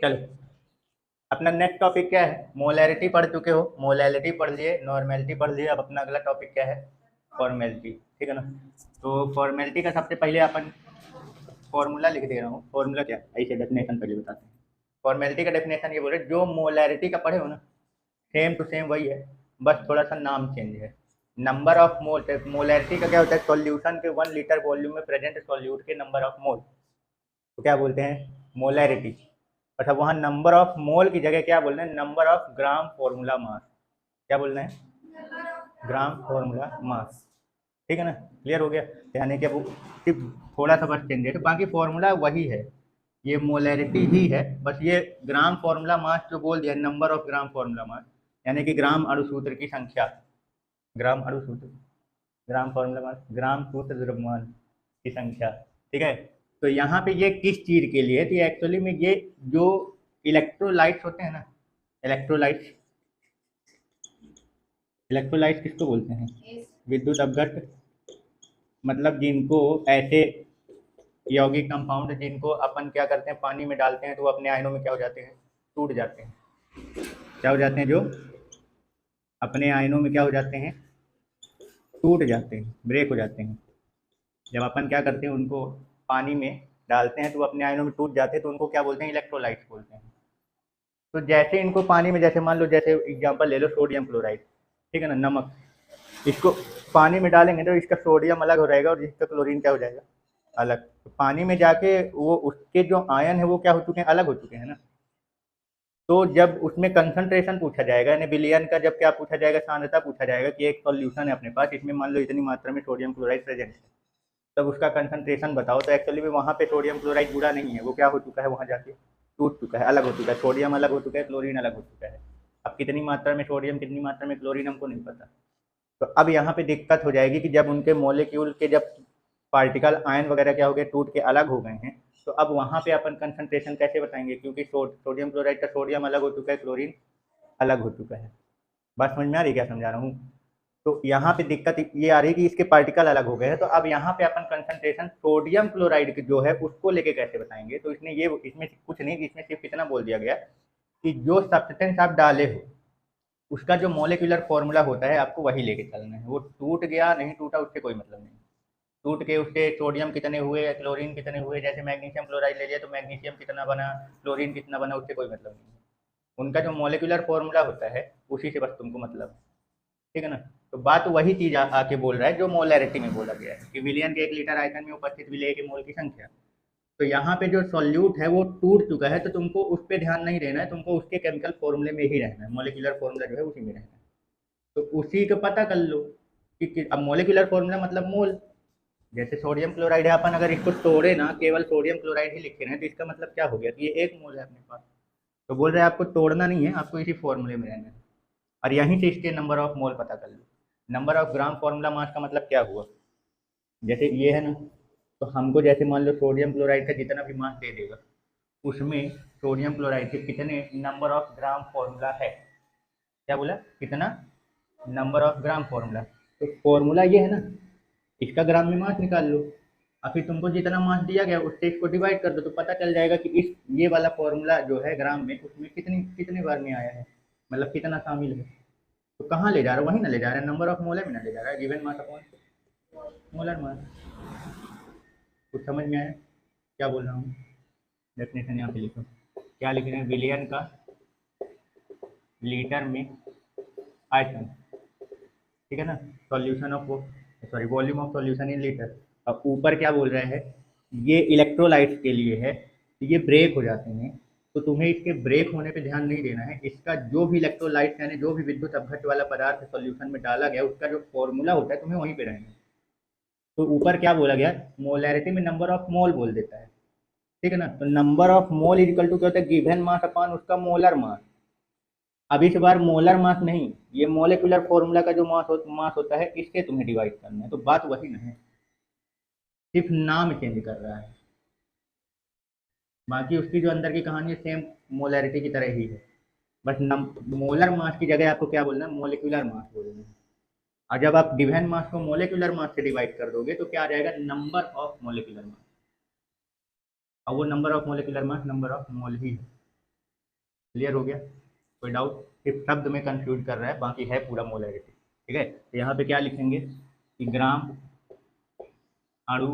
चलो, अपना next topic क्या है? मोलैरिटी पढ़ चुके हो, मोलैरिटी पढ़ लिए, नॉर्मेलिटी पढ़ लिए। अब अपना अगला टॉपिक क्या है? फॉर्मेलिटी। ठीक है ना? तो फॉर्मेलिटी का सबसे पहले अपन फॉर्मूला लिख दे रहा हूँ। फॉर्मूला क्या है, ऐसे डेफिनेशन पहले बताते हैं। फॉर्मेलिटी का डेफिनेशन ये बोल रहे, जो मोलैरिटी का पढ़े हो ना, सेम टू सेम वही है, बस थोड़ा सा नाम चेंज है। नंबर ऑफ मोल, मोलैरिटी का क्या होता है? सॉल्यूशन के 1 लीटर वॉल्यूम में प्रेजेंट सॉल्यूट के नंबर ऑफ मोल, तो क्या बोलते हैं? मोलैरिटी। अच्छा, वहाँ नंबर ऑफ मोल की जगह क्या बोल रहे हैं? नंबर ऑफ ग्राम फॉर्मूला मास। क्या बोल रहे हैं? ग्राम फॉर्मूला मास। ठीक है ना? क्लियर हो गया? यानी कि अब सिर्फ थोड़ा सा बस चेंज है, तो बाकी फॉर्मूला वही है, ये मोलैरिटी ही है, बस ये ग्राम फॉर्मूला मास जो बोल दिया, नंबर ऑफ ग्राम फॉर्मूला मास, यानी कि ग्राम अणुसूत्र की संख्या। ग्राम अणुसूत्र, ग्राम फॉर्मूला मास, ग्राम सूत्र द्रव्यमान की संख्या। ठीक है? तो यहाँ पे ये किस चीज के लिए है? तो ये एक्चुअली में ये जो इलेक्ट्रोलाइट्स होते हैं ना, इलेक्ट्रोलाइट्स, इलेक्ट्रोलाइट्स किसको बोलते हैं? विद्युत अपघट्य। मतलब जिनको ऐसे यौगिक कंपाउंड जिनको अपन क्या करते हैं, पानी में डालते हैं तो वो अपने आयनों में क्या हो जाते हैं? टूट जाते हैं। क्या हो जाते हैं? जो अपने आयनों में क्या हो जाते हैं? टूट जाते हैं, ब्रेक हो जाते हैं। जब अपन क्या करते हैं, उनको पानी में डालते हैं तो वो अपने आयनों में टूट जाते हैं, तो उनको क्या बोलते हैं? इलेक्ट्रोलाइट्स बोलते हैं। तो जैसे इनको पानी में, जैसे मान लो, जैसे एग्जांपल ले लो सोडियम क्लोराइड, ठीक है ना, नमक, इसको पानी में डालेंगे तो इसका सोडियम अलग हो जाएगा और इसका क्लोरीन क्या हो जाएगा? अलग। तो पानी में जाके वो उसके जो आयन है वो क्या हो चुके हैं? अलग हो चुके हैं ना। तो जब उसमें कंसंट्रेशन पूछा जाएगा, यानी विलयन का जब क्या पूछा जाएगा? सांद्रता पूछा जाएगा कि एक सॉल्यूशन है अपने पास, इसमें मान लो इतनी मात्रा में सोडियम क्लोराइड प्रेजेंट है, तब उसका कंसंट्रेशन बताओ। तो एक्चुअली में वहाँ पे सोडियम क्लोराइड जुड़ा नहीं है, वो क्या हो चुका है? वहाँ जाके टूट चुका है, अलग हो चुका है। सोडियम अलग हो चुका है, क्लोरीन अलग हो चुका है। अब कितनी मात्रा में सोडियम, कितनी मात्रा में क्लोरीन, हमको नहीं पता। तो अब यहाँ पे दिक्कत हो जाएगी कि जब उनके मॉलिक्यूल के जब पार्टिकल आयन वगैरह क्या हो गए? टूट के अलग हो गए हैं, तो अब वहाँ पे अपन कंसंट्रेशन कैसे बताएंगे? क्योंकि सोडियम क्लोराइड का सोडियम अलग हो चुका है, क्लोरीन अलग हो चुका है। बात समझ में आ रही है क्या समझा रहा हूँ? तो यहाँ पे दिक्कत ये आ रही है कि इसके पार्टिकल अलग हो गए हैं, तो अब यहाँ पे अपन कंसंट्रेशन सोडियम क्लोराइड की जो है उसको लेके कैसे बताएंगे? तो इसने ये, इसमें कुछ नहीं, इसमें सिर्फ इतना बोल दिया गया कि जो सब्सटेंस आप डाले हो उसका जो मॉलिक्यूलर फॉर्मूला होता है आपको वही लेके चलना है। वो टूट गया नहीं टूटा उससे कोई मतलब नहीं। टूट के उससे सोडियम कितने हुए, क्लोरीन कितने हुए, जैसे मैग्नीशियम क्लोराइड ले लिया तो मैग्नीशियम कितना बना, क्लोरीन कितना बना, उससे कोई मतलब नहीं है। उनका जो मॉलिक्यूलर फॉर्मूला होता है उसी से बस तुमको मतलब है। ठीक है ना? तो बात वही चीज आके बोल रहा है जो मोलैरिटी में बोला गया है कि विलियन के 1 लीटर आयतन में उपस्थित विलेय के मोल की संख्या। तो यहाँ पे जो सॉल्यूट है वो टूट चुका है, तो तुमको उस पर ध्यान नहीं रहना है, तुमको उसके केमिकल फॉर्मूले में ही रहना है, मॉलिक्यूलर फॉर्मूला जो है उसी में रहना है। तो उसी का पता कर लो कि अब मॉलिक्यूलर फॉर्मूला मतलब मोल। जैसे सोडियम क्लोराइड है, अपन अगर इसको तोड़े ना, केवल सोडियम क्लोराइड ही लिखे रहे हैं, तो इसका मतलब क्या हो गया कि ये 1 मोल है अपने पास। तो बोल रहे हैं आपको तोड़ना नहीं है, आपको इसी फॉर्मूले में रहना है। और यहीं से इसके नंबर ऑफ मोल पता कर लो। Number of gram formula mass का मतलब क्या हुआ? जैसे ये है ना, तो हमको जैसे मान लो सोडियम क्लोराइड का जितना भी मास दे देगा, उसमें सोडियम क्लोराइड के कितने नंबर ऑफ ग्राम फॉर्मूला है? क्या बोला? कितना नंबर ऑफ ग्राम फॉर्मूला? तो फॉर्मूला ये है ना, इसका ग्राम में मास निकाल लो, और फिर तुमको जितना मास दिया गया उससे इसको डिवाइड कर दो, तो पता चल जाएगा कि इस ये वाला फॉर्मूला जो है ग्राम में, उसमें कितनी कितने बार में आया है, मतलब कितना शामिल है। तो कहाँ ले जा रहा है? वहीं ना ले जा रहा है, नंबर ऑफ मोलर में ना ले जा रहा है, given mass upon molar mass. कुछ समझ में आया क्या बोल रहा हूँ? डेफिनेशन यहाँ पे लिखो, क्या लिख रहे हैं? विलियन का लीटर में आयतन, ठीक है ना, solution of, sorry, volume of solution in litre. अब ऊपर क्या बोल रहे हैं? ये इलेक्ट्रोलाइट्स के लिए है, तो ये ब्रेक हो जाते हैं, तो तुम्हें इसके ब्रेक होने पे ध्यान नहीं देना है। इसका जो भी इलेक्ट्रोलाइट्स यानी जो भी विद्युत अपघट्य वाला पदार्थ सॉल्यूशन में डाला गया उसका जो फॉर्मूला होता है तुम्हें वहीं पे रहना है। तो ऊपर क्या बोला गया? मोलैरिटी में नंबर ऑफ मोल बोल देता है, ठीक है ना। तो number of mole equal to क्या होता है? गिवन मास अपॉन उसका मोलर मास। अब इस बार मोलर मास नहीं, ये मोलिकुलर फॉर्मूला का जो मास होता है इससे तुम्हें डिवाइड करना है। तो बात वही ना है, सिर्फ नाम चेंज कर रहा है, बाकी उसकी जो अंदर की कहानी है सेम मोलैरिटी की तरह ही है। बस मोलर मास की जगह आपको क्या बोलना है? मोलिकुलर मास बोलना है। और जब आप गिवन मास को मोलिकुलर मास से डिवाइड कर दोगे तो क्या आ जाएगा? Number of molecular mass. और वो number of molecular mass number of mole ही है। क्लियर हो गया? कोई डाउट? सिर्फ शब्द में कंफ्यूज कर रहा है, बाकी है पूरा मोलैरिटी। ठीक है, तो यहाँ पे क्या लिखेंगे कि ग्राम अणु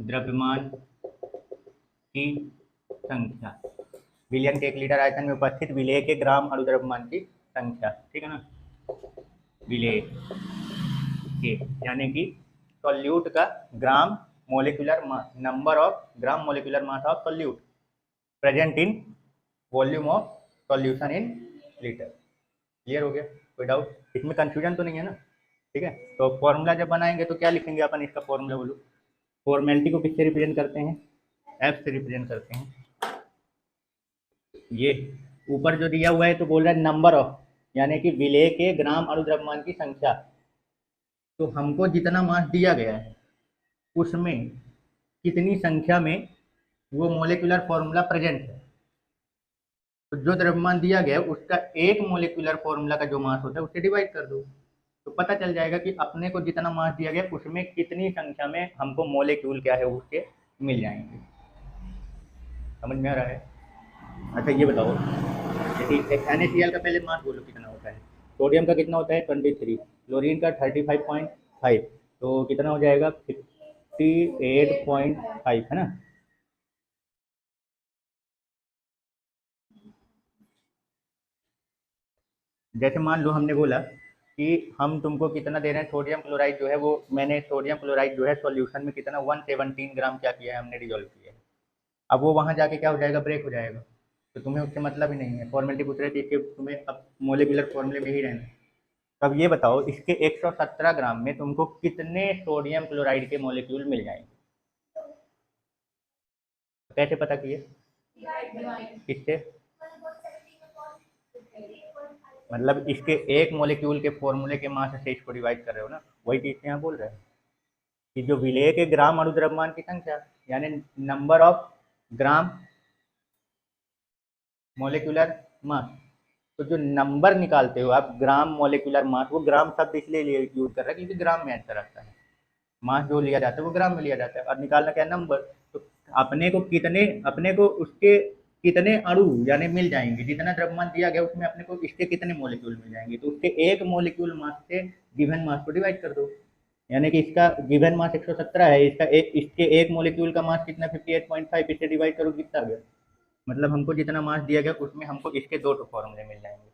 द्रव्यमान की संख्या, विलयन के 1 लीटर आयतन में उपस्थित विलेय के ग्राम अणु द्रव्यमान की संख्या। ठीक है ना, विलेय के यानी कि सॉल्यूट का gram molecular mass, number of gram molecular mass of solute present in volume of solution in litre. Clear हो गया? कोई डाउट? इसमें कंफ्यूजन तो नहीं है ना? ठीक है, तो फॉर्मूला जब बनाएंगे तो क्या लिखेंगे अपन, इसका फॉर्मूला बोलो। फॉर्मेलिटी को किससे रिप्रेजेंट करते हैं? एफ से रिप्रेजेंट करते हैं। ये ऊपर जो दिया हुआ है तो बोल रहा है नंबर ऑफ, यानी कि विलेय के ग्राम अणु द्रव्यमान की संख्या। तो हमको जितना मास दिया गया है उसमें कितनी संख्या में वो मोलिकुलर फॉर्मूला प्रेजेंट है। तो जो द्रव्यमान दिया गया है उसका एक मोलिकुलर फॉर्मूला का जो मास होता है उससे डिवाइड कर दो, तो पता चल जाएगा कि अपने को जितना मास दिया गया उसमें कितनी संख्या में हमको मोलिक्यूल क्या है उसके मिल जाएंगे। समझ में आ रहा है? अच्छा ये बताओ, जैसे NaCl का पहले मास बोलो कितना होता है। सोडियम का कितना होता है 23, क्लोरीन का 35.5, तो कितना हो जाएगा 58.5, है ना। जैसे मान लो हमने बोला कि हम तुमको कितना दे रहे हैं, सोडियम क्लोराइड जो है वो, मैंने सोडियम क्लोराइड जो है सॉल्यूशन में कितना 117 ग्राम क्या किया है हमने, डिजोल्व किया है। अब वो वहाँ जाके क्या हो जाएगा, ब्रेक हो जाएगा, तो तुम्हें उससे मतलब ही नहीं है। फॉर्मेलिटी पूछ रहे थे कि तुम्हें अब मोलिकुलर फॉर्मूले में ही रहना है। तब ये बताओ इसके 117 ग्राम में तुमको कितने सोडियम क्लोराइड के मॉलिक्यूल मिल जाएंगे? कैसे पता किए? किससे? मतलब इसके एक मॉलिक्यूल के फॉर्मूले के मास से इसको डिवाइड कर रहे हो ना, वही चीज यहाँ बोल रहे हैं कि जो विलेय के ग्राम अणु द्रव्यमान की संख्या यानी number of gram molecular mass. तो जो नंबर निकालते हो आप ग्राम मोलिकुलर मास, वो ग्राम शब्द इसलिए यूज कर रहा है क्योंकि ग्राम में आंसर आता है। मास जो लिया जाता है वो ग्राम में लिया जाता है, और निकालना क्या नंबर। तो अपने को उसके कितने अणु यानी मिल जाएंगे, जितना द्रव्यमान दिया गया उसमें अपने को इसके कितने मॉलिक्यूल मिल जाएंगे, तो उसके एक मॉलिक्यूल मास से गिवन मास को डिवाइड कर दो। यानी कि इसका गिवन मास 117 है, इसके एक मॉलिक्यूल का मास कितना 58.5, इससे डिवाइड करो कितना आ गया। मतलब हमको जितना मास दिया गया उसमें हमको इसके 2 फॉर्मूले मिल जाएंगे।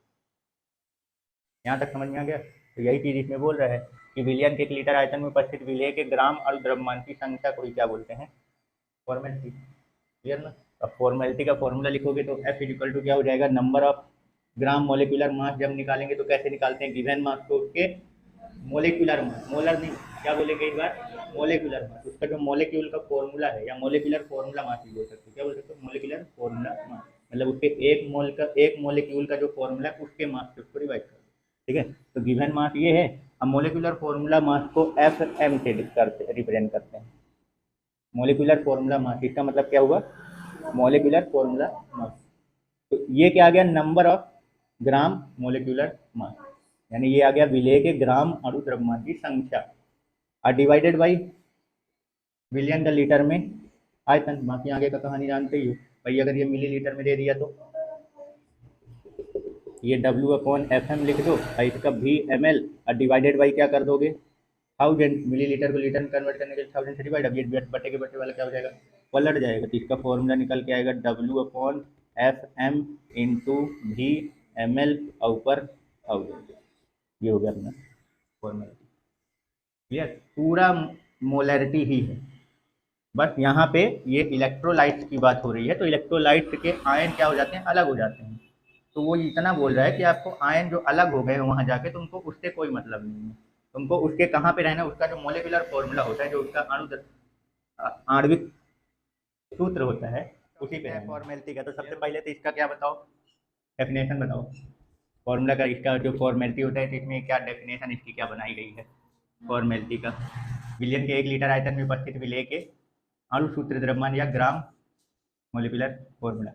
यहाँ तक समझ में आ गया? तो यही चीज इसमें बोल रहा है कि विलयन के 1 लीटर आयतन में उपस्थित विलेय के ग्राम अणु द्रव्यमान की संख्या को ही क्या बोलते हैं, फॉर्मेलिटी। क्लियर ना? अब फॉर्मेलिटी का फॉर्मूला लिखोगे तो F इक्वल टू क्या हो जाएगा, number of gram molecular mass. जब निकालेंगे तो कैसे निकालते हैं, गिवन मास को उसके मोलिकुलर मास, मोलर नहीं, क्या बोलेंगे इस बार, मोलिकुलर मास, उसका जो मोलिक्यूल का फॉर्मूला है, या मोलिकुलर फॉर्मूला मास भी बोल सकते हो। क्या बोल सकते हो, मोलिकुलर फॉर्मूला मास, मतलब उसके एक मोलिक्यूल का जो फॉर्मूला है उसके मास से उसको डिवाइड कर। ठीक है, तो गिवन मास ये है। अब मोलिकुलर फॉर्मूला मास को FM से रिप्रेजेंट करते हैं। मोलिकुलर फॉर्मूला मास, इसका मतलब क्या हुआ, मोलिकुलर फॉर्मूला मास। तो ये क्या आ गया, number of gram molecular mass, यानी ये आ गया विलेय के ग्राम अणु द्रव्यमान की संख्या, और डिवाइडेड बाई विलियन का लीटर में आयतन। बाकी आगे का कहानी जानते ही हो भाई। अगर ये मिलीलीटर में दे दिया तो ये W/FM लिख दो, और इसका VmL, और डिवाइडेड बाई क्या कर दोगे, 1000। मिलीलीटर को लीटर में कन्वर्ट करने के लिए 1000 से डिवाइड। अब ये बटे के बटे वाला क्या हो जाएगा, पलट जाएगा, तो इसका फॉर्मूला निकल के आएगा W/FM इंटू VmL और ऊपर 1000। ये हो गया अपना फॉर्मूला। क्लियर? पूरा मोलैरिटी ही है, बस यहाँ पे ये इलेक्ट्रोलाइट्स की बात हो रही है, तो इलेक्ट्रोलाइट्स के आयन क्या हो जाते हैं, अलग हो जाते हैं। तो वो इतना बोल रहा है कि आपको आयन जो अलग हो गए वहाँ जाके तुमको उससे कोई मतलब नहीं है, तुमको उसके कहाँ पे रहना, उसका जो मोलिकुलर फॉर्मूला होता है, जो उसका आणविक सूत्र होता है, उसी पे है फॉर्मेलिटी का। तो सबसे पहले तो इसका क्या बताओ, डेफिनेशन बताओ फॉर्मूला का। इसका जो फॉर्मेलिटी होता है तो इसमें क्या डेफिनेशन इसकी क्या बनाई गई है फॉर्मेलिटी का। विलियन के 1 लीटर आयतन में उपस्थित विलेय के अणु सूत्र द्रव्यमान या ग्राम मोलिकुलर फॉर्मूला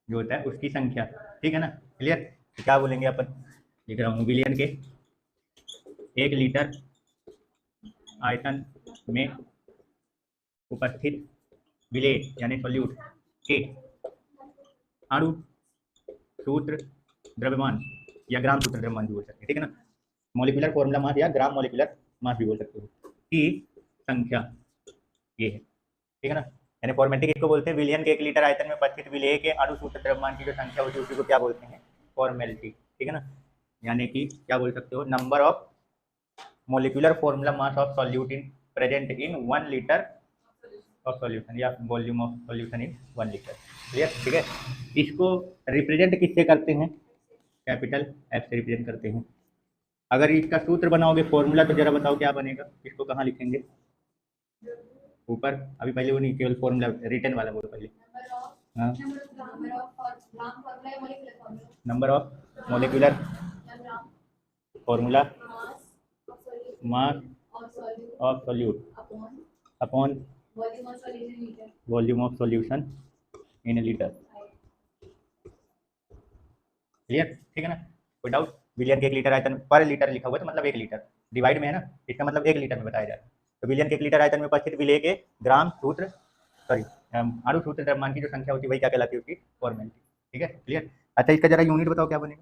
जो होता है उसकी संख्या। ठीक है ना, क्लियर? तो क्या बोलेंगे अपन, लिख रहा हूँ, विलियन के 1 लीटर आयतन में उपस्थित विलेय यानी सॉल्यूट के अणु सूत्र द्रव्यमान या ग्राम सूत्र द्रव्यमान भी बोल सकते हैं, ठीक है ना। मॉलिक्यूलर फॉर्मूला मास या ग्राम मॉलिक्यूलर मास भी बोल सकते हो की संख्या ये है, ठीक है ना। यानी फॉर्मेलिटी किसको बोलते हैं, विलियन के 1 लीटर आयतन में उपस्थित विलेय के अणु सूत्र द्रव्यमान की जो संख्या होती है उसी को क्या बोलते हैं, फॉर्मेलिटी, ठीक है ना। यानी कि क्या बोल सकते हो, number of molecular formula mass of solute in present in 1 litre of solution या volume of solution in 1 litre, clear, ठीक है। इसको रिप्रेजेंट किससे करते हैं, कैपिटल एफ से रिप्रेजेंट करते हैं। अगर इसका सूत्र बनाओगे फॉर्मूला तो जरा बताओ क्या बनेगा, इसको कहाँ लिखेंगे, ऊपर, अभी पहले वो नहीं, केवल फॉर्मूला रिटर्न वाला बोलो पहले। हाँ, number of molecular formula mass of solute upon volume of solution in litre, clear, ठीक है ना। कोई डाउट, विलियन के 1 लीटर आयतन पर लीटर लिखा हुआ है तो मतलब 1 लीटर डिवाइड में है ना, इसका मतलब 1 लीटर में बताया जाता है। तो विलियन के 1 लीटर आयतन में उपस्थित विलेय के ग्राम सूत्र अणु सूत्र द्रव्यमान की जो संख्या होती है वही क्या कहलाती है, उसकी फॉर्मेलिटी, ठीक है, क्लियर। अच्छा, इसका जरा यूनिट बताओ क्या बनेगा,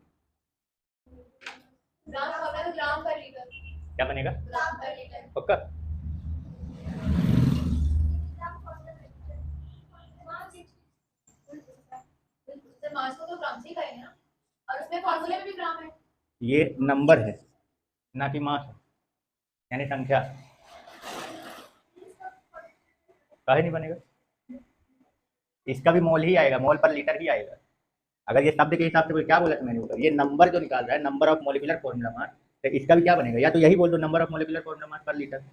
क्या बनेगा, पक्का, ये नंबर है ना कि मास है, यानी संख्या, काहे नहीं बनेगा, इसका भी मोल ही आएगा, मोल पर लीटर ही आएगा। अगर ये शब्द के हिसाब से कोई क्या बोला था मैंने ऊपर, ये नंबर जो निकाल रहा है नंबर ऑफ मोलिकुलर फॉर्मूला मास, तो इसका भी क्या बनेगा, या तो यही बोल दो नंबर ऑफ मोलिकुलर फॉर्मूला मास पर लीटर,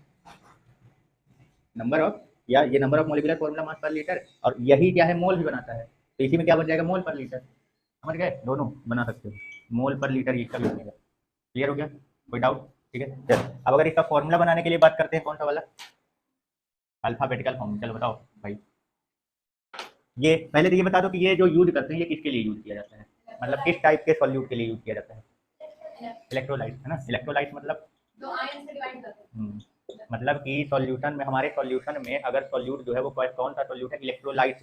नंबर ऑफ, या ये नंबर ऑफ मोलिकुलर फॉर्मूला मास पर लीटर, और यही क्या है, मोल भी बनाता है, तो इसी में क्या बन जाएगा, मोल पर लीटर, समझ गए, दोनों बना सकते हो, मोल पर लीटर इसका भी बनेगा, क्लियर हो गया, कोई डाउट, ठीक है। चलो अब अगर इसका फॉर्मूला बनाने के लिए बात करते हैं, कौन सा वाला, अल्फाबेटिकल फॉर्म, चलो बताओ भाई। ये पहले तो ये बता दो कि ये जो यूज करते हैं ये किसके लिए यूज किया जाता है, मतलब किस टाइप के सॉल्यूट के लिए यूज किया जाता है, इलेक्ट्रोलाइट, है ना। इलेक्ट्रोलाइट मतलब मतलब कि सॉल्यूशन में, हमारे सॉल्यूशन में अगर सॉल्यूट जो है वो कौन सा सॉल्यूट है, इलेक्ट्रोलाइट,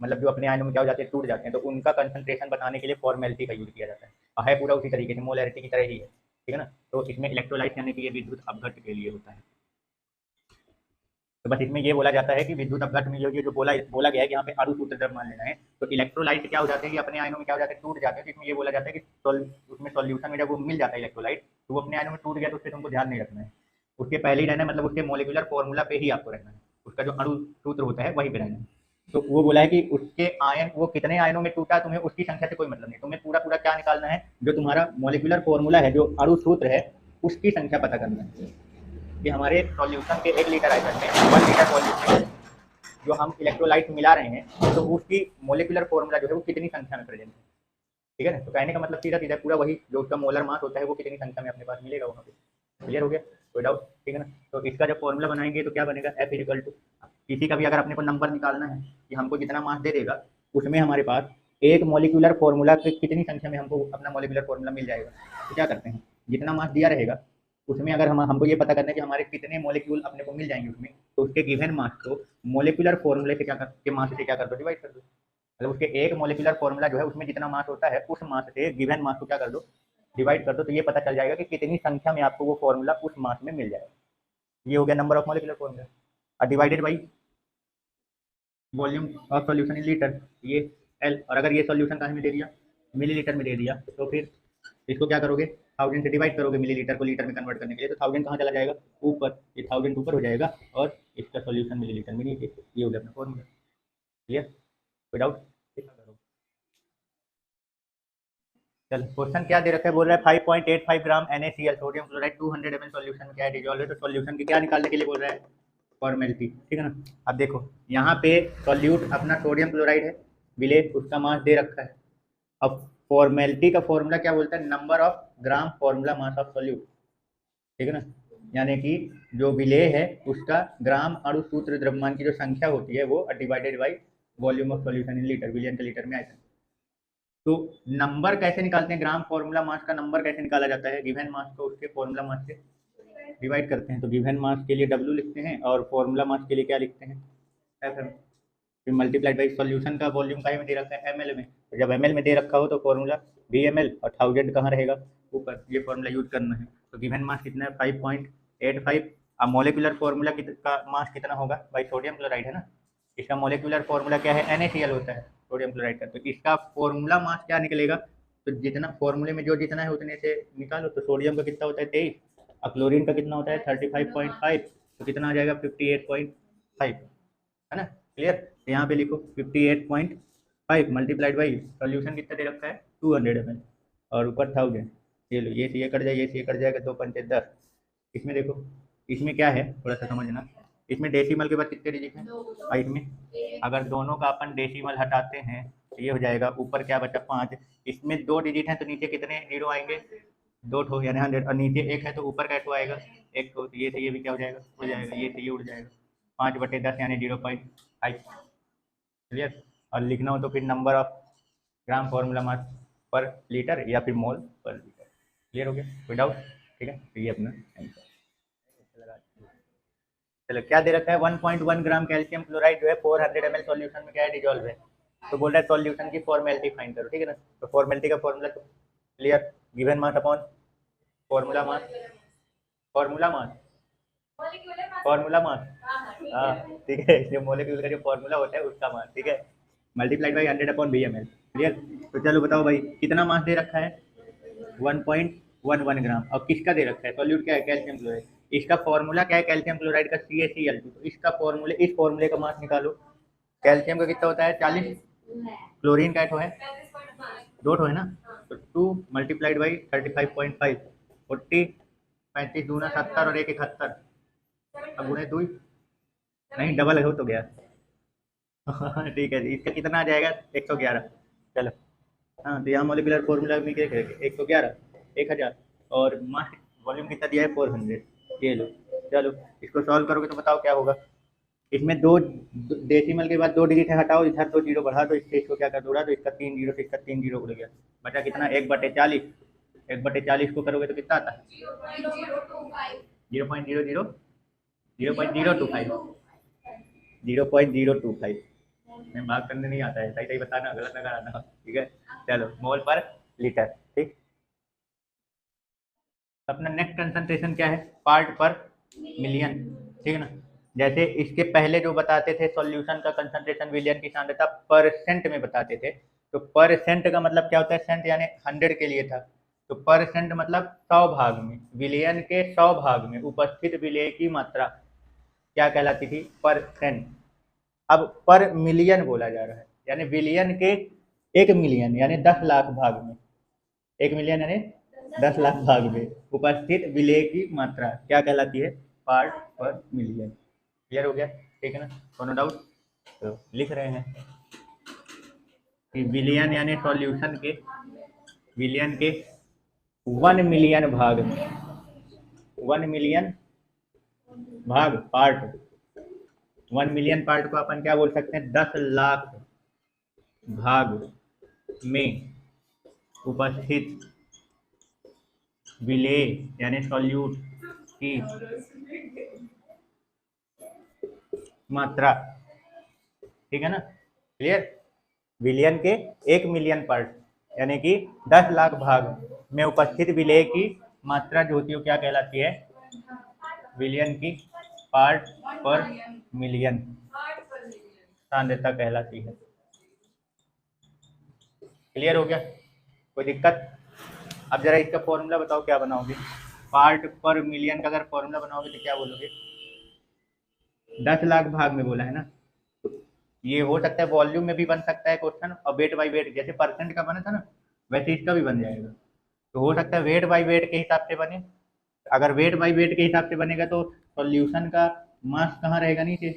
मतलब जो अपने आयनों में क्या हो जाते हैं, टूट जाते हैं, तो उनका कंसंट्रेशन बताने के लिए फॉर्मेलिटी का यूज किया जाता है, और है पूरा उसी तरीके से, मोलैरिटी की तरह ही है, ठीक है ना। तो इसमें इलेक्ट्रोलाइट यानी कि ये विद्युत अपघट्ट के लिए होता है। तो बस इसमें ये बोला जाता है कि विद्युत अपघट्ट में ये जो बोला गया है कि यहाँ पे अणु सूत्र द्रव्यमान लेना है, तो इलेक्ट्रोलाइट क्या हो जाते हैं कि अपने आयनों में क्या हो जाते हैं, टूट जाते हैं। तो इसमें ये बोला जाता है कि उसमें सॉल्यूशन में जब वो मिल जाता है इलेक्ट्रोलाइट, तो वो अपने आयनों में टूट गया तो उससे तुमको ध्यान नहीं रखना है, उसके पहले ही रहना है, मतलब उसके मोलिकुलर फॉर्मूला पे ही आपको रहना है, उसका जो अणु सूत्र होता है वहीं पे रहना है। तो वो बोला है कि उसके आयन, वो कितने आयनों में टूटा, तुम्हें उसकी संख्या से कोई मतलब नहीं, तुम्हें पूरा पूरा क्या निकालना है, जो तुम्हारा मोलिकुलर फॉर्मूला है, जो अणु सूत्र है, उसकी संख्या पता करना है कि हमारे सॉल्यूशन के 1 लीटर आयतन में 1 लीटर वॉल्यूम में जो हम इलेक्ट्रोलाइट मिला रहे हैं, तो उसकी मोलिकुलर फॉर्मूला जो है वो कितनी संख्या में प्रेजेंट है, ठीक है ना। तो कहने का मतलब सीधा सीधा पूरा वही, जो उसका मोलर मास होता है वो कितनी संख्या में अपने पास मिलेगा वहाँ पे, क्लियर हो गया, कोई डाउट, ठीक है ना। तो इसका जब फॉर्मूला बनाएंगे तो क्या बनेगा, एफ इक्वल टू, किसी का भी अगर अपने को नंबर निकालना है कि हमको जितना मास दे देगा, उसमें हमारे पास एक मोलिकुलर फॉर्मूला के कितनी संख्या में हमको अपना मोलिकुलर फॉर्मूला मिल जाएगा, तो क्या करते हैं, जितना मास दिया रहेगा उसमें अगर हमको ये पता करना है कि हमारे कितने मोलिक्यूल अपने को मिल जाएंगे उसमें, तो उसके गिवन मास को मोलिकुलर फॉर्मूले से क्या कर, के मास से क्या कर दो, डिवाइड कर दो, मतलब उसके एक मोलिकुलर फॉर्मूला जो है उसमें जितना मास होता है उस मास से गिवन मास को क्या कर दो, डिवाइड कर दो, तो ये पता चल जाएगा कि कितनी संख्या में आपको वो फॉर्मूला उस मास में मिल जाएगा। ये हो गया नंबर ऑफ मोलिकुलर फॉर्मूला, और divided by volume of solution in litre, ये एल, और अगर ये सॉल्यूशन कहाँ में दे दिया, मिलीलीटर में दे दिया, तो फिर इसको क्या करोगे, 1000 से डिवाइड करोगे मिलीलीटर को लीटर में कन्वर्ट करने के लिए, तो 1000 कहाँ चला जाएगा, ऊपर, ये 1000 ऊपर हो जाएगा, और इसका सॉल्यूशन मिलीलीटर में नीचे, ये हो गया अपना फॉर्मूला, क्लियर, कोई डाउट। चल क्वेश्चन क्या दे रखा है, बोल रहा है 5.85 ग्राम NaCl sodium chloride 200 ml solution क्या है, डिजॉल्व है, तो सॉल्यूशन की क्या निकालने के लिए बोल रहा है, फॉर्मेलिटी, ठीक है ना। अब देखो यहाँ पे सॉल्यूट अपना सोडियम क्लोराइड है, विलेय, उसका मास दे रखा है। अब फॉर्मेलिटी का फॉर्मूला क्या बोलता है, number of gram formula mass of solute, ठीक है ना, यानी कि जो विलेय है उसका ग्राम अणु सूत्र द्रव्यमान की जो संख्या होती है वो divided by volume of solution in litre, विलियन के लीटर में आयतन। तो नंबर कैसे निकालते हैं, ग्राम फॉर्मूला मास का नंबर कैसे निकाला जाता है, गिवन मास को उसके फॉर्मूला मास से डिवाइड करते हैं, तो गिवन मास के लिए W लिखते हैं और फॉर्मूला मास के लिए क्या लिखते हैं, FM, फिर मल्टीप्लाइड बाई सॉल्यूशन का वॉल्यूम का में दे रखा है ml में, तो जब ml में दे रखा हो तो फॉर्मूला VmL और 1000 कहाँ रहेगा ऊपर, ये फॉर्मूला यूज करना है। तो गिवन मास कितना है 5.85। अब मोलिकुलर फॉर्मूला का मास कितना होगा भाई, सोडियम क्लोराइड है ना, इसका मोलिकुलर फॉर्मूला क्या है NaCl होता है सोडियम क्लोराइड का। तो इसका फॉर्मूला मास क्या निकलेगा, तो जितना फॉर्मूले में जो जितना है उतने से निकालो। तो सोडियम का कितना होता है 23 और क्लोरीन का कितना होता है 35.5, तो कितना आ जाएगा 58.5, है ना। क्लियर, तो यहाँ पे लिखो 58.5 मल्टीप्लाइड बाई सॉल्यूशन कितना दे रखा है 200 ml और ऊपर 1000। ये लो, ये से ये कट जाए, ये से ये कट जाएगा, 2 पंचे 10। इसमें देखो, इसमें क्या है थोड़ा सा समझना, इसमें डेसिमल के बाद कितने डिजिट हैं 5 में, अगर दोनों का अपन डेसिमल हटाते हैं तो ये हो जाएगा, ऊपर क्या बचा 5, इसमें 2 डिजिट हैं तो नीचे कितने जीरो आएंगे 2 ठो यानी 100, और नीचे 1 है तो ऊपर का ठो आएगा 1 ठो, तो ये से ये भी क्या हो जाएगा उड़ जाएगा, ये से ये उड़ जाएगा, 5/10 यानी 0.5। क्लियर, और लिखना हो तो फिर नंबर ऑफ ग्राम फॉर्मूला मास पर लीटर या फिर मोल पर लीटर। क्लियर हो गया, कोई डाउट, ठीक है। तो ये अपना आंसर। चलो क्या दे रखा है 1.1 ग्राम कैल्शियम क्लोराइड जो है 400 ml सॉल्यूशन में क्या है डिजॉल्व है। तो बोल रहा है सॉल्यूशन की फॉर्मेलिटी फाइंड करो, ठीक है ना। तो फॉर्मेलिटी का फॉर्मूला तो clear, given mass upon formula mass, formula mass, formula mass, हाँ ठीक है, इसलिए मोलिक्यूल का जो फॉर्मूला होता है उसका मास, ठीक है, मल्टीप्लाइड बाई 100/VmL। क्लियर, तो चलो बताओ भाई कितना मास दे रखा है 1.11 ग्राम, और किसका दे रखा है सॉल्यूट क्या है कैल्शियम क्लोराइड, इसका फॉर्मूला क्या है कैल्शियम क्लोराइड का CaCl2, तो इसका फॉर्मूले इस फॉर्मूले का मास निकालो। कैल्शियम का कितना होता है 40, क्लोरीन का है 2 ठो है ना, तो 2 मल्टीप्लाइड बाई 35.5 40, 35 दूना 70 और 1 71, अब गुणे 2 नहीं डबल हो तो गया ठीक है, इसका कितना आ जाएगा 111। चलो हाँ, तो यहाँ मोलिकुलर फॉर्मूला में क्या करेंगे 111 1000 और मास वॉल्यूम कितना दिया है 400, ये लो। चलो इसको सॉल्व करोगे तो बताओ क्या होगा, इसमें 2 डेसिमल के बाद 2 डिजिट है हटाओ, इधर 2 जीरो बढ़ा दो, इससे इसको क्या कर दो तो इसका 3 जीरो से इसका 3 जीरो उड़ गया, बचा कितना 1/40, 1/40 को करोगे तो कितना आता है 0.025 मैं भाग करने नहीं आता है, सही सही बताना गलत ना कराना, ठीक है। चलो मोल पर लीटर, ठीक। अपना नेक्स्ट कंसंट्रेशन क्या है पार्ट पर मिलियन, ठीक है ना। जैसे इसके पहले जो बताते थे सॉल्यूशन का कंसंट्रेशन विलियन की सांद्रता परसेंट में बताते थे, तो परसेंट का मतलब क्या होता है, सेंट यानी 100 के लिए था, तो परसेंट मतलब 100 भाग में, विलियन के 100 भाग में उपस्थित विलेय की मात्रा क्या कहलाती थी परसेंट। अब पर मिलियन बोला जा रहा है, यानी विलियन के 1 मिलियन यानी 10 लाख भाग में, 1 मिलियन यानी 10 लाख भाग में उपस्थित विलेय की मात्रा क्या कहलाती है पार्ट पर मिलियन। क्लियर हो गया, ठीक है ना, कोनो डाउट। तो लिख रहे हैं कि विलियन यानी सॉल्यूशन के विलियन के 1 मिलियन भाग में, 1 मिलियन भाग पार्ट, 1 मिलियन पार्ट को अपन क्या बोल सकते हैं 10 लाख भाग में उपस्थित विलेय यानी सॉल्यूट की मात्रा, ठीक है ना। क्लियर, विलियन के 1 मिलियन पार्ट यानी कि 10 लाख भाग में उपस्थित विलेय की मात्रा जो होती है क्या कहलाती है विलियन की पार्ट पर मिलियन सांद्रता कहलाती है। क्लियर हो गया, कोई दिक्कत। अब जरा इसका फॉर्मूला बताओ क्या बनाओगे, पार्ट पर मिलियन का अगर फॉर्मूला बनाओगे तो क्या बोलोगे 10 लाख भाग में बोला है ना, ये हो सकता है वॉल्यूम में भी बन सकता है क्वेश्चन, और वेट बाई वेट जैसे परसेंट का बना था ना वैसे इसका भी बन जाएगा, तो हो सकता है वेट बाई वेट के हिसाब से बने। अगर वेट बाई वेट के हिसाब से बनेगा तो सॉल्यूशन का मास कहाँ रहेगा नीचे,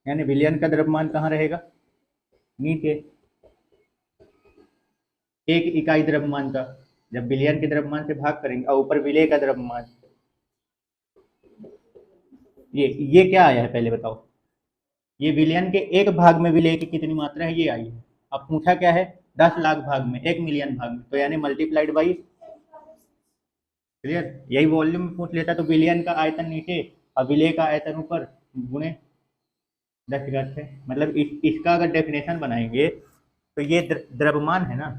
यानी विलियन का द्रव्यमान कहाँ रहेगा नीचे, 1 इकाई द्रव्यमान का, जब विलियन के द्रव्यमान से भाग करेंगे और ऊपर विलेय का द्रव्यमान, ये क्या आया है पहले बताओ, ये विलियन के 1 भाग में विलेय की कितनी मात्रा है ये आई है। अब पूछा क्या है 10 लाख भाग में 1 मिलियन भाग में, तो यानी मल्टीप्लाइड बाई, क्लियर, यही वॉल्यूम में पूछ लेता तो विलियन का आयतन नीचे और विलेय का आयतन ऊपर गुणे 10 से, मतलब इसका अगर डेफिनेशन बनाएंगे तो ये द्रव्यमान है ना,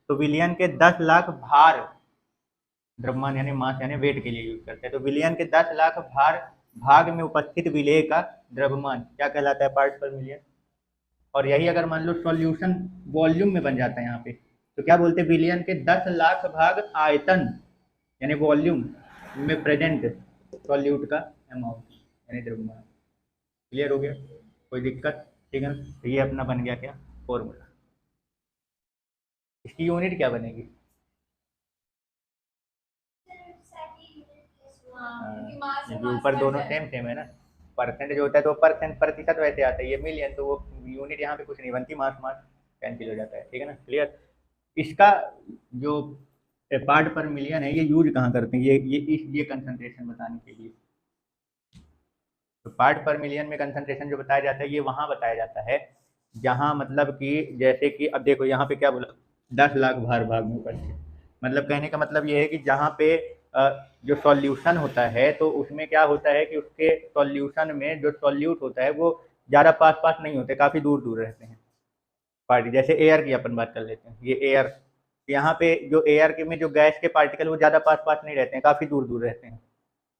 तो विलियन के 10 लाख भार, द्रव्यमान यानी मास यानी वेट के लिए यूज करते हैं, तो विलियन के 10 लाख भार भाग में उपस्थित विलेय का द्रव्यमान क्या कहलाता है, पार्ट पर मिलियन। और यही अगर मान लो सॉल्यूशन वॉल्यूम में बन जाता है यहाँ पे, तो क्या बोलते हैं, विलियन के 10 लाख भाग आयतन यानी वॉल्यूम में प्रेजेंट सॉल्यूट का अमाउंट यानी द्रव्यमान। क्लियर हो गया, कोई दिक्कत, ठीक है ना। तो ये अपना बन गया क्या, फॉर्मूला। इसकी यूनिट क्या बनेगी, क्योंकि ऊपर दोनों सेम सेम है ना, परसेंट जो होता है तो परसेंट प्रतिशत वैसे आता है, ये मिलियन, तो वो यूनिट यहाँ पे कुछ नहीं बनती, मास मास कैंसिल हो जाता है, ठीक है ना, क्लियर। इसका जो पार्ट पर मिलियन है ये यूज कहाँ करते हैं, ये कंसंट्रेशन बताने के लिए। तो पार्ट पर मिलियन में कंसंट्रेशन जो बताया जाता है ये वहाँ बताया जाता है जहाँ मतलब कि जैसे कि अब देखो यहाँ पे क्या बोला, 10 लाख भार भाग में उपस्थित, मतलब कहने का मतलब ये है कि जहाँ पे जो सॉल्यूशन होता है तो उसमें क्या होता है कि उसके सॉल्यूशन में जो सॉल्यूट होता है वो ज़्यादा पास पास नहीं होते, काफ़ी दूर दूर रहते हैं पार्टी। जैसे एयर की अपन बात कर लेते हैं, ये एयर, यहाँ पे जो एयर के में जो गैस के पार्टिकल वो ज़्यादा पास पास नहीं रहते हैं, काफ़ी दूर दूर रहते हैं,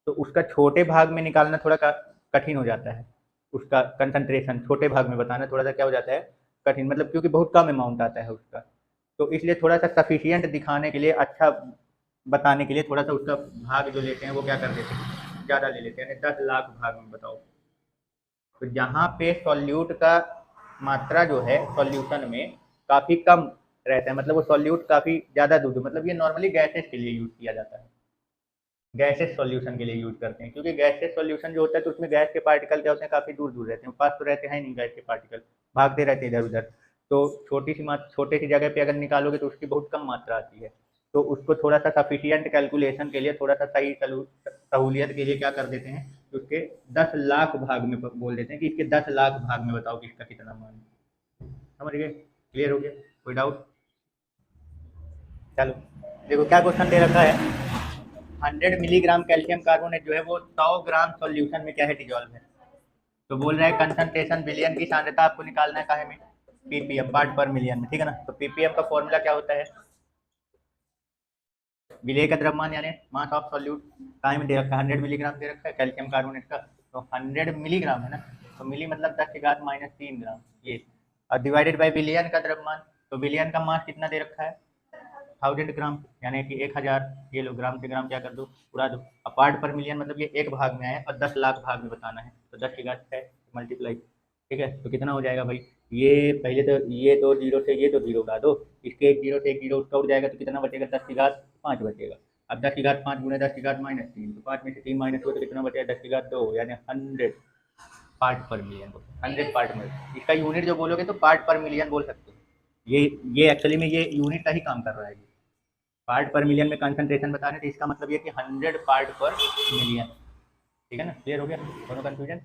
तो उसका छोटे भाग में निकालना थोड़ा कठिन हो जाता है, उसका कंसंट्रेशन छोटे भाग में बताना थोड़ा सा क्या हो जाता है, कठिन, मतलब क्योंकि बहुत कम अमाउंट आता है उसका, तो इसलिए थोड़ा सा सफिशियंट दिखाने के लिए, अच्छा बताने के लिए थोड़ा सा उसका भाग जो लेते हैं वो क्या कर देते हैं, ज़्यादा ले लेते हैं, यानी 10 लाख भाग में बताओ। तो जहाँ पे सॉल्यूट का मात्रा जो है सॉल्यूशन में काफ़ी कम रहता है, मतलब वो सॉल्यूट काफ़ी ज़्यादा दूध, मतलब ये नॉर्मली गैसेस के लिए यूज़ किया जाता है, गैसेस सॉल्यूशन के लिए यूज करते हैं, क्योंकि गैसेस सॉल्यूशन जो होता है तो उसमें गैस के पार्टिकल क्या होते हैं, काफ़ी दूर दूर रहते हैं, पास तो रहते हैं नहीं, गैस के पार्टिकल भागते रहते हैं इधर उधर, तो छोटी सी जगह पे अगर निकालोगे तो उसकी बहुत कम मात्रा आती है, तो उसको थोड़ा सा सफिशियंट कैलकुलेशन के लिए, थोड़ा सा सही सहूलियत के लिए क्या कर देते हैं, उसके 10 लाख भाग में बोल देते हैं कि इसके 10 लाख भाग में बताओ कि इसका कितना मान है। समझ गए, क्लियर हो गया, कोई डाउट। चलो देखो क्या क्वेश्चन दे रखा है, 100 मिलीग्राम कैल्शियम कार्बोनेट जो है वो 100 ग्राम सॉल्यूशन में क्या है, डिजॉल्व है, तो बोल रहा है कंसंट्रेशन विलियन की सांद्रता आपको निकालना है काहे में, पीपीएम, पार्ट पर मिलियन में, ठीक है ना। तो पीपीएम का फॉर्मूला क्या होता है, विलेय का द्रव्यमान यानी मास ऑफ सॉल्यूट, काहे में दे रखा है, 100 मिलीग्राम दे रखा है कैल्शियम कार्बोनेट का, तो 100 मिलीग्राम है ना, तो मिली मतलब 10⁻³ ये, और डिवाइडेड बाई विलियन का द्रव्यमान, तो विलियन का मास कितना दे रखा है 1000 ग्राम, यानी कि 1000, ये लो ग्राम से ग्राम क्या कर दो, उड़ा दो, और पार्ट पर मिलियन मतलब ये एक भाग में आया और 10 लाख भाग में बताना है, तो 10⁻6 मल्टीप्लाई, ठीक है, तो कितना हो जाएगा भाई, ये पहले तो ये दो जीरो से ये दो जीरो उड़ा दो, इसके एक जीरो से एक जीरो उसका उड़ जाएगा, तो कितना बचेगा, 10⁻5 बचेगा। अब 10⁻5 गुणे 10⁻−3, तो 5 में से 3 माइनस हुआ तो कितना बचेगा, 10⁻2, यानी 100 पार्ट पर मिलियन, 100 पार्ट में, इसका यूनिट जो बोलोगे तो पार्ट पर मिलियन बोल सकते हो, ये एक्चुअली में ये यूनिट का ही काम कर रहा है, पार्ट पर मिलियन में कंसंट्रेशन बता रहे थे, इसका मतलब ये कि 100 पार्ट पर मिलियन, ठीक है ना, क्लियर हो गया, दोनों कंफ्यूजन।